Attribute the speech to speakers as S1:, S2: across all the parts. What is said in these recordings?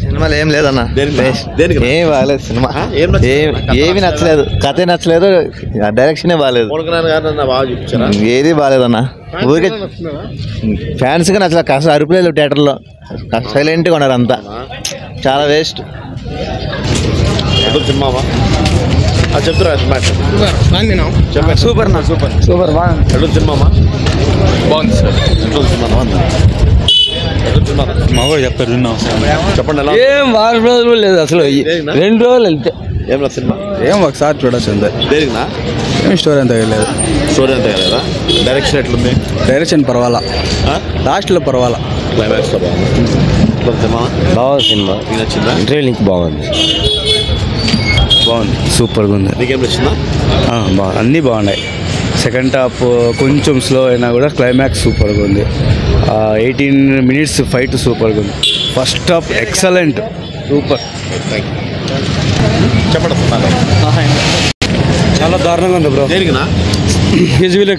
S1: సినిమాలు ఏం లేదన్న, ఏం బాగాలేదు సినిమా, ఏమి నచ్చలేదు, కథే నచ్చలేదు, డైరెక్షన్ బాగాలేదు, ఏది బాగాలేదన్న. ఊరికే ఫ్యాన్స్ గా నచ్చలేదు, కాస్త అరుపులేదు థియేటర్లో, సైలెంట్గా ఉన్నారు అంతా, చాలా వేస్ట్.
S2: చెప్తారా సూపర్ సూపర్ సూపర్ బాగుంది సార్.
S3: చెప్తారు
S2: చెప్పండి.
S3: ఏం వారం రోజులు లేదు అసలు, 2 రోజులు వెళ్తే
S2: ఏం సినిమా
S3: ఏం ఒకసారి చూడొచ్చు అంతే.
S2: దేనికినా
S3: ఏం స్టోరీ అంత లేదు,
S2: స్టోరీ అంతా కదా. డైరెక్షన్ ఎట్లుంది?
S3: డైరెక్షన్ పర్వాలా, లాస్ట్లో పర్వాలా,
S2: క్లైమాక్స్ లో బాగుంది.
S3: సినిమా
S2: నచ్చిందా?
S3: ఇంటర్వ్యూలింక్ బాగుంది, బాగుంది, సూపర్గా ఉంది.
S2: నీకేం నచ్చిందా?
S3: అన్నీ బాగున్నాయి. సెకండ్ హాఫ్ కొంచెం స్లో అయినా కూడా క్లైమాక్స్ సూపర్గా ఉంది. 18 minutes ఫైట్ సూపర్గా ఉంది. First half excellent, super.
S2: చెప్పండి.
S3: చాలా దారుణంగా ఉంది బ్రో.
S2: దేనికినా?
S3: విజువల్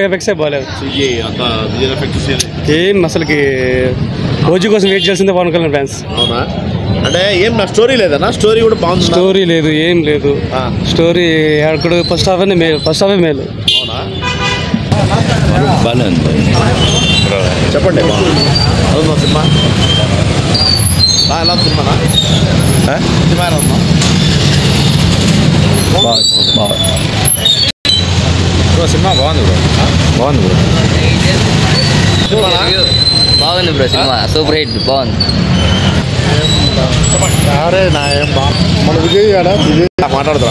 S3: ఎఫెక్ట్సే బాగాలేదు, ఏం అసలుకి. ఓజీ కోసం వెయిట్ చేసిందే పవన్ కళ్యాణ్ ఫ్యాన్స్.
S2: అవునా? అంటే ఏం నా స్టోరీ లేదన్నా? స్టోరీ కూడా బాగుంది.
S3: స్టోరీ లేదు, ఏం లేదు. స్టోరీ అక్కడ ఫస్ట్ హాఫ్ మేలు.
S2: అవునా?
S3: బాగానే ఉంది.
S2: చెప్పండి. అవునా సినిమా? ఎలా సినిమానా? సినిమా ఎలా ఉందా?
S3: సినిమా బాగుంది బ్రో, బాగుంది బ్రో,
S4: బాగుంది బ్రో సినిమా, సూపర్ హిట్, బాగుంది.
S2: మాట్లాడతా.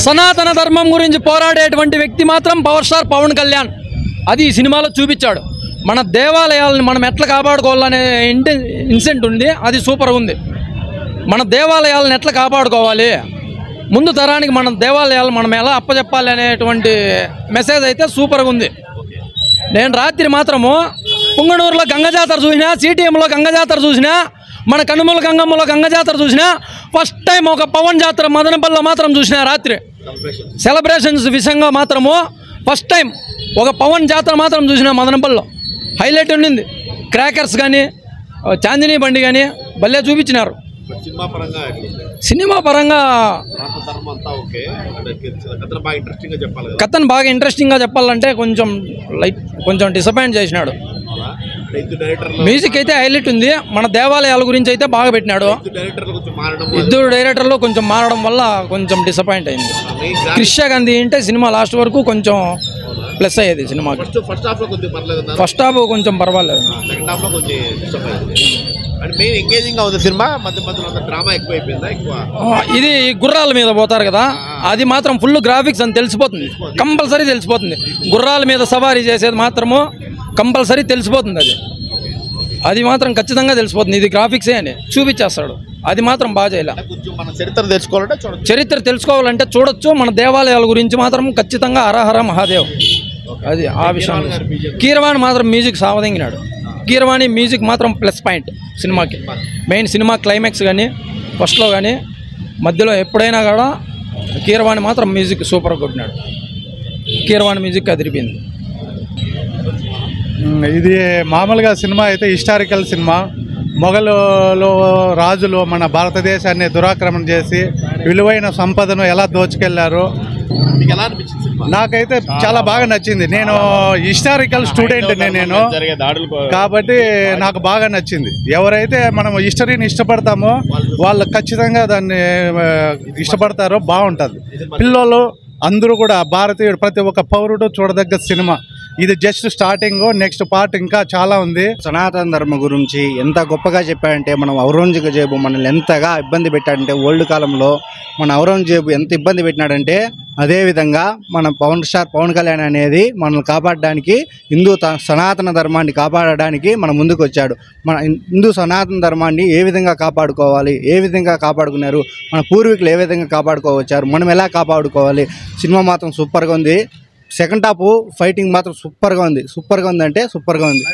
S5: సనాతన ధర్మం గురించి పోరాడేటువంటి వ్యక్తి మాత్రం పవర్ స్టార్ పవన్ కళ్యాణ్. అది ఈ సినిమాలో చూపించాడు. మన దేవాలయాలను మనం ఎట్లా కాపాడుకోవాలనే ఇన్సెంట్ ఉంది, అది సూపర్గా ఉంది. మన దేవాలయాలను ఎట్లా కాపాడుకోవాలి, ముందు తరానికి మన దేవాలయాలు మనం ఎలా అప్పచెప్పాలి అనేటువంటి మెసేజ్ అయితే సూపర్గా ఉంది. నేను రాత్రి మాత్రము పుంగనూరులో గంగజాతర చూసినా, సిటిఎంలో గంగజాతర చూసినా, మన కనుమల గంగమ్మలో గంగజాతర చూసినా, ఫస్ట్ టైం ఒక పవన్ జాతర మదనపల్లిలో మాత్రం చూసినా. రాత్రి సెలబ్రేషన్స్ విషయంగా మాత్రము ఫస్ట్ టైం ఒక పవన్ జాతర మాత్రం చూసినా మదనపల్లిలో. హైలైట్ ఉండింది. క్రాకర్స్ కానీ, చాందినీ బండి కానీ భలే చూపించినారు. సినిమా పరంగా కథను బాగా ఇంట్రెస్టింగ్గా చెప్పాలంటే కొంచెం డిసప్పాయింట్ చేసినాడు. మ్యూజిక్ అయితే హైలైట్ ఉంది. మన దేవాలయాల గురించి అయితే బాగా పెట్టినాడు. ఇద్దరు డైరెక్టర్లు కొంచెం మారడం వల్ల కొంచెం డిసప్పాయింట్ అయింది. క్రిషా గాంధీ అంటే సినిమా లాస్ట్ వరకు కొంచెం ప్లస్ అయ్యేది సినిమాకి. ఫస్ట్ హాఫ్ కొంచెం పర్వాలేదు. ఇది గుర్రాల మీద పోతారు కదా, అది మాత్రం ఫుల్ గ్రాఫిక్స్ అని తెలిసిపోతుంది, కంపల్సరీ తెలిసిపోతుంది. గుర్రాల మీద సవారీ చేసేది మాత్రము కంపల్సరీ తెలిసిపోతుంది. అది మాత్రం ఖచ్చితంగా తెలిసిపోతుంది. ఇది గ్రాఫిక్సే అని చూపించేస్తాడు. అది మాత్రం బాగా చేయాలి. చరిత్ర తెలుసుకోవాలంటే చూడొచ్చు. మన దేవాలయాల గురించి మాత్రం ఖచ్చితంగా హరహర మహాదేవ్. అది ఆ విషయం. కీరవాణి మాత్రం మ్యూజిక్ సావదంగినాడు. కీరవాణి మ్యూజిక్ మాత్రం ప్లస్ పాయింట్ సినిమాకి. మెయిన్ సినిమా క్లైమాక్స్ కానీ, ఫస్ట్లో కానీ, మధ్యలో ఎప్పుడైనా కూడా కీరవాణి మాత్రం మ్యూజిక్ సూపర్గా కొట్టినాడు. కీరవాణి మ్యూజిక్ అదిరిపోయింది.
S6: ఇది మామూలుగా సినిమా అయితే హిస్టారికల్ సినిమా. మొఘలులో రాజులు మన భారతదేశాన్ని దురాక్రమణ చేసి విలువైన సంపదను ఎలా దోచుకెళ్లారు. నాకైతే చాలా బాగా నచ్చింది. నేను హిస్టారికల్ స్టూడెంట్ నేను కాబట్టి నాకు బాగా నచ్చింది. ఎవరైతే మనం హిస్టరీని ఇష్టపడతామో వాళ్ళు ఖచ్చితంగా దాన్ని ఇష్టపడతారో బాగుంటుంది. పిల్లలు అందరూ కూడా భారతీయుడు ప్రతి ఒక్క పౌరుడు చూడదగ్గ సినిమా. ఇది జస్ట్ స్టార్టింగ్, నెక్స్ట్ పార్ట్ ఇంకా చాలా ఉంది.
S7: సనాతన ధర్మం గురించి ఎంత గొప్పగా చెప్పాడంటే, మనం ఔరంగజేబు మనల్ని ఎంతగా ఇబ్బంది పెట్టాడంటే, ఓల్డ్ కాలంలో మన ఔరంగజేబు ఎంత ఇబ్బంది పెట్టినాడంటే, అదేవిధంగా మన పవన్ కళ్యాణ్ అనేది మనల్ని కాపాడడానికి, సనాతన ధర్మాన్ని కాపాడడానికి మన ముందుకు వచ్చాడు. మన హిందూ సనాతన ధర్మాన్ని ఏ విధంగా కాపాడుకోవాలి, ఏ విధంగా కాపాడుకున్నారు, మన పూర్వీకులు ఏ విధంగా కాపాడుకోవచ్చారు, మనం ఎలా కాపాడుకోవాలి. సినిమా మాత్రం సూపర్గా ఉంది. సెకండ్ హాఫ్ ఫైటింగ్ మాత్రం సూపర్గా ఉంది. సూపర్గా ఉందంటే సూపర్గా ఉంది.